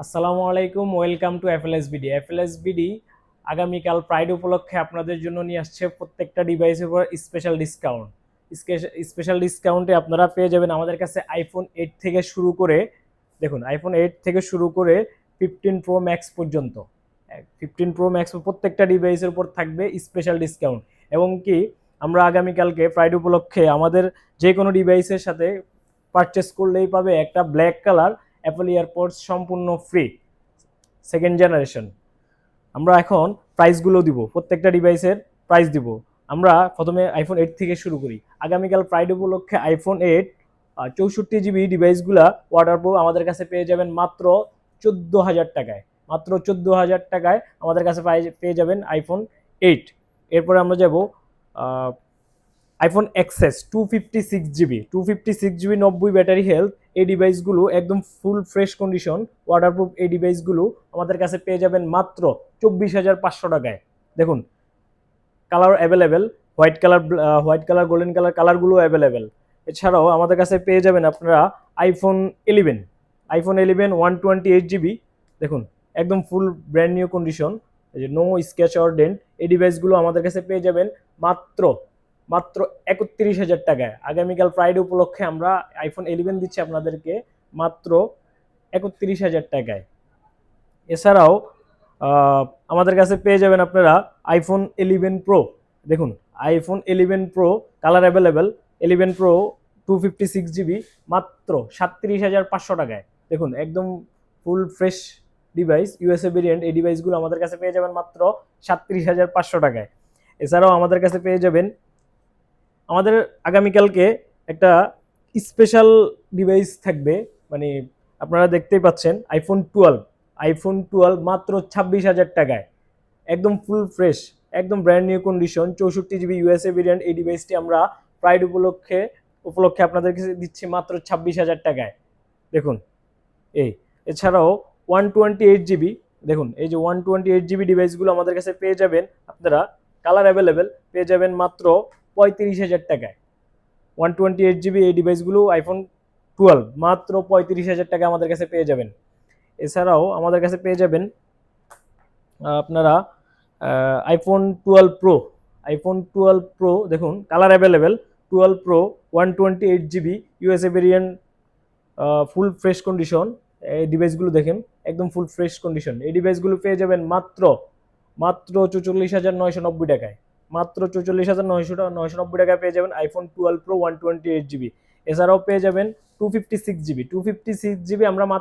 আসসালামু আলাইকুম, welcome to এফএলএসবিডি। এফএলএসবিডি আগামীকাল প্রাইড উপলক্ষে আপনাদের জন্য নিয়ে আসছে প্রত্যেকটা ডিভাইসের উপর স্পেশাল ডিসকাউন্ট। স্পেশাল ডিসকাউন্টে আপনারা পেয়ে যাবেন আমাদের কাছে আইফোন 8 থেকে শুরু করে, দেখুন আইফোন 8 থেকে শুরু করে 15 প্রো ম্যাক্স পর্যন্ত। 15 প্রো ম্যাক্স প্রত্যেকটা ডিভাইসের উপর থাকবে স্পেশাল ডিসকাউন্ট। এবং কি আমরা আগামীকালকে প্রাইড উপলক্ষে আমাদের যে কোনো ডিভাইসের সাথে পারচেস করলেই পাবে একটা ব্ল্যাক কালার অ্যাপল ইয়ারপডস সম্পূর্ণ ফ্রি, সেকেন্ড জেনারেশন। আমরা এখন প্রাইসগুলো দিব, প্রত্যেকটা ডিভাইসের প্রাইস দিব। আমরা প্রথমে আইফোন 8 থেকে শুরু করি। আগামীকাল ফ্রাইড উপলক্ষে আইফোন 8 64 জিবি ডিভাইসগুলা ওয়াটারপ্রুফ আমাদের কাছে পেয়ে যাবেন মাত্র 14,000 টাকায়। মাত্র 14,000 টাকায় আমাদের কাছে পেয়ে যাবেন আইফোন 8। এরপরে আমরা যাব iPhone XS 256 GB 90 battery health. এই ডিভাইসগুলো একদম ফুল ফ্রেশ কন্ডিশন, ওয়াটারপ্রুফ। এই ডিভাইসগুলো আমাদের কাছে পেয়ে যাবেন মাত্র 24,500 টাকায়। দেখুন colour available, white colour golden কালারগুলো অ্যাভেলেবেল। এছাড়াও আমাদের কাছে পেয়ে যাবেন আপনারা আইফোন 11 128 জিবি। দেখুন একদম ফুল ব্র্যান্ড নিউ কন্ডিশন, এই যে নো স্ক্র্যাচ অর ডেন্ট। এই ডিভাইসগুলো আমাদের কাছে পেয়ে যাবেন মাত্র মাত্র 31,000 টাকায়। আগামীকাল ফ্রাইডে উপলক্ষে আমরা আইফোন 11 দিচ্ছি আপনাদেরকে মাত্র 31,000 টাকায়। এছাড়াও আমাদের কাছে পেয়ে যাবেন আপনারা আইফোন 11 প্রো। দেখুন iPhone 11 pro colour available. 11 pro 256 GB মাত্র 37,500 টাকায়। দেখুন একদম full fresh device, USA variant. এই ডিভাইসগুলো আমাদের কাছে পেয়ে যাবেন মাত্র 37,500 টাকায়। এছাড়াও আমাদের কাছে পেয়ে যাবেন আমাদের আগামীকালকে একটা স্পেশাল ডিভাইস থাকবে, মানে আপনারা দেখতেই পাচ্ছেন আইফোন 12 মাত্র 26,000 টাকায়, একদম ফুল ফ্রেশ, একদম brand new condition, 64 GB USA variant. এই ডিভাইসটি আমরা প্রাইড উপলক্ষে আপনাদেরকে দিচ্ছি মাত্র 26,000 টাকায়। দেখুন এই এছাড়াও 128 জিবি, দেখুন এই যে 128 জিবি ডিভাইসগুলো আমাদের কাছে পেয়ে যাবেন আপনারা, কালার অ্যাভেলেবেল, পেয়ে যাবেন মাত্র 35,000 টাকায়। 128 জিবি এই ডিভাইসগুলো আইফোন 12 মাত্র 35,000 টাকা আমাদের কাছে পেয়ে যাবেন। এছাড়াও আমাদের কাছে পেয়ে যাবেন আপনারা আইফোন 12 প্রো দেখুন colour available. 12 pro 128 GB USA variant, full fresh condition. এই ডিভাইসগুলো দেখেন একদম ফুল ফ্রেশ কন্ডিশন। এই ডিভাইসগুলো পেয়ে যাবেন মাত্র মাত্র 44,990 টাকায়। মাত্র 44,990 টাকায় পেয়ে যাবেন আইফোন 12 প্রো 128 জিবি। এছাড়াও পেয়ে যাবেন 256 জিবি আমরা মাত্র